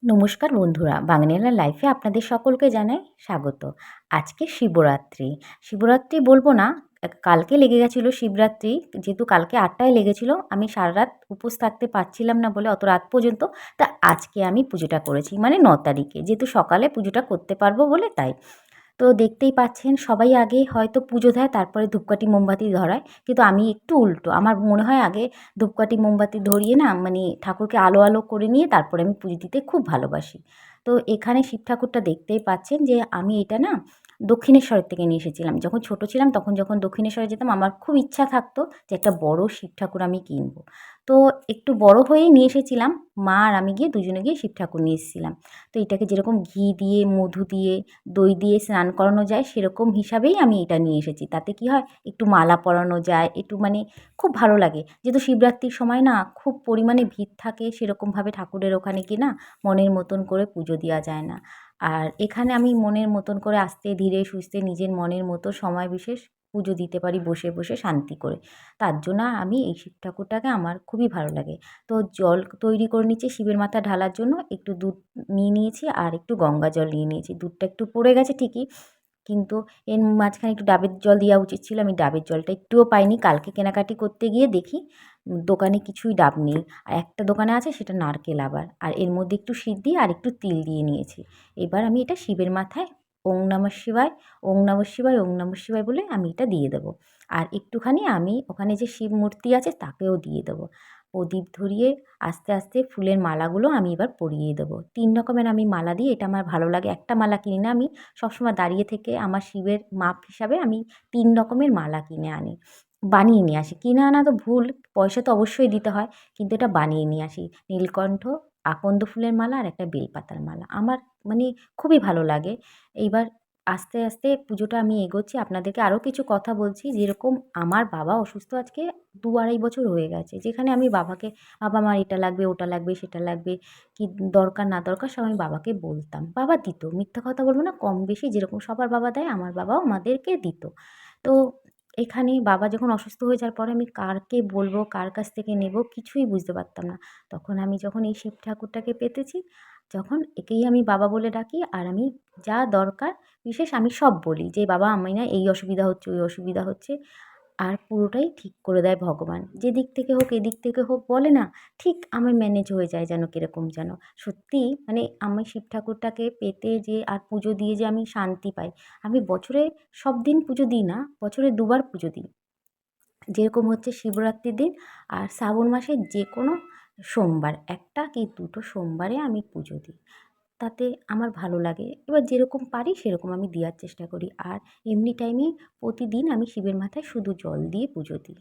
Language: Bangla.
নমস্কার বন্ধুরা, বাঙালিয়ানা লাইফে আপনাদের সকলকে জানাই স্বাগত। আজকে শিবরাত্রি। শিবরাত্রি বলবো না, কালকে লেগে গেছিলো শিবরাত্রি। যেহেতু কালকে ৮টায় লেগেছিল, আমি সারারাত উপোস থাকতে পারছিলাম না বলে অত রাত পর্যন্ত, তা আজকে আমি পুজোটা করেছি, মানে ৯ তারিখে। যেহেতু সকালে পুজোটা করতে পারবো বলে তাই। তো দেখতেই পাচ্ছেন সবাই আগে হয়তো পুজো দেয়, তারপরে ধূপকাঠি মোমবাতি ধরায়। কিন্তু আমি একটু উল্টো। আমার মনে হয় আগে ধূপকাঠি মোমবাতি ধরিয়ে না, মানে ঠাকুরকে আলো আলো করে নিয়ে তারপরে আমি পুজো দিতে খুব ভালোবাসি। তো এখানে শিব ঠাকুরটা দেখতেই পাচ্ছেন যে আমি এটা না দক্ষিণেশ্বরের থেকে নিয়ে এসেছিলাম। যখন ছোট ছিলাম তখন যখন দক্ষিণেশ্বরে যেতাম, আমার খুব ইচ্ছা থাকতো যে একটা বড় শিব ঠাকুর আমি কিনবো। তো একটু বড় হয়েই নিয়ে এসেছিলাম। মা আর আমি গিয়ে দুজনে গিয়ে শিব ঠাকুর নিয়ে এসেছিলাম। তো এটাকে যেরকম ঘি দিয়ে, মধু দিয়ে, দই দিয়ে স্নান করানো যায়, সেরকম হিসাবেই আমি এটা নিয়ে এসেছি। তাতে কি হয়, একটু মালা পরানো যায়, একটু মানে খুব ভালো লাগে। যেহেতু শিবরাত্রির সময় না খুব পরিমাণে ভিড় থাকে, সেরকমভাবে ঠাকুরের ওখানে গিয়ে না মনের মতন করে পুজো দেওয়া যায় না। আর এখানে আমি মনের মতন করে আস্তে ধীরে সুস্থে নিজের মনের মতো সময় বিশেষ পুজো দিতে পারি বসে বসে শান্তি করে। তার জন্য আমি এই শিব ঠাকুরটাকে আমার খুবই ভালো লাগে। তো জল তৈরি করে নিচ্ছি শিবের মাথায় ঢালার জন্য। একটু দুধ নিয়ে নিয়েছি আর একটু গঙ্গা জল নিয়ে নিয়েছি। দুধটা একটু পড়ে গেছে ঠিকই, কিন্তু এর মাঝখানে একটু ডাবের জল দেওয়া উচিত ছিল। আমি ডাবের জলটা একটুও পাইনি। কালকে কেনাকাটি করতে গিয়ে দেখি দোকানে কিছুই ডাব নেই। আর একটা দোকানে আছে, সেটা নারকেল আবার। আর এর মধ্যে একটু সিদ্ধি আর একটু তিল দিয়ে নিয়েছি। এবার আমি এটা শিবের মাথায় ওং নমঃ শিবায়, ওং নমঃ শিবায়, ওং নমঃ শিবায় বলে আমি এটা দিয়ে দেবো। আর একটুখানি আমি ওখানে যে শিব মূর্তি আছে তাকেও দিয়ে দেবো। প্রদীপ ধরিয়ে আস্তে আস্তে ফুলের মালাগুলো আমি এবার পরিয়ে দেবো। ৩ রকমের আমি মালা দিই, এটা আমার ভালো লাগে। একটা মালা কিনি না, আমি সবসময় দাঁড়িয়ে থেকে আমার শিবের মাপ হিসাবে আমি ৩ রকমের মালা কিনে আনি। বানিয়ে নিয়ে আসি। কিনে আনা তো ভুল, পয়সা তো অবশ্যই দিতে হয়। কিন্তু এটা বানিয়ে নিয়ে আসি। নীলকণ্ঠ, আকন্দ ফুলের মালা আর একটা বেলপাতার মালা। আমার মানে খুবই ভালো লাগে। এইবার আস্তে আস্তে পুজোটা আমি এগোচ্ছি। আপনাদেরকে আরও কিছু কথা বলছি। যেরকম আমার বাবা অসুস্থ আজকে ২-২.৫ বছর হয়ে গেছে। যেখানে আমি বাবাকে, "বাবা আমার এটা লাগবে, ওটা লাগবে, সেটা লাগবে।" কি দরকার না দরকার সব আমি বাবাকে বলতাম। বাবা দিত। মিথ্যা কথা বলব না, কম বেশি যেরকম সবার বাবা দেয়, আমার বাবাও আমাদেরকে দিত। তো এখানে বাবা যখন অসুস্থ হয়ে যাওয়ার পরে আমি কারকে বলব, কার কাছ থেকে নেব কিছুই বুঝতে পারতাম না। তখন আমি যখন এই শিব ঠাকুরটাকে পেতেছি, যখন একেই আমি বাবা বলে ডাকি, আর আমি যা দরকার বিশেষ আমি সব বলি যে, "বাবা আমি না এই অসুবিধা হচ্ছে, ওই অসুবিধা হচ্ছে।" আর পুরোটাই ঠিক করে দেয় ভগবান। যেদিক থেকে হোক, এদিক থেকে হোক বলে না, ঠিক আমার ম্যানেজ হয়ে যায় যেন কিরকম যেন। সত্যিই মানে আমি শিব ঠাকুরটাকে পেতে যে আর পুজো দিয়ে যে আমি শান্তি পাই। আমি বছরে সব দিন পুজো দিই না, বছরে ২ বার পুজো দিই। যেরকম হচ্ছে শিবরাত্রির দিন আর শ্রাবণ মাসের যেকোনো সোমবার, ১ টা কি ২ টো সোমবারে আমি পুজো দিই। তাতে আমার ভালো লাগে। এবার যেরকম পারি সেরকম আমি দেওয়ার চেষ্টা করি। আর এমনি টাইমে প্রতিদিন আমি শিবের মাথায় শুধু জল দিয়ে পুজো দিই।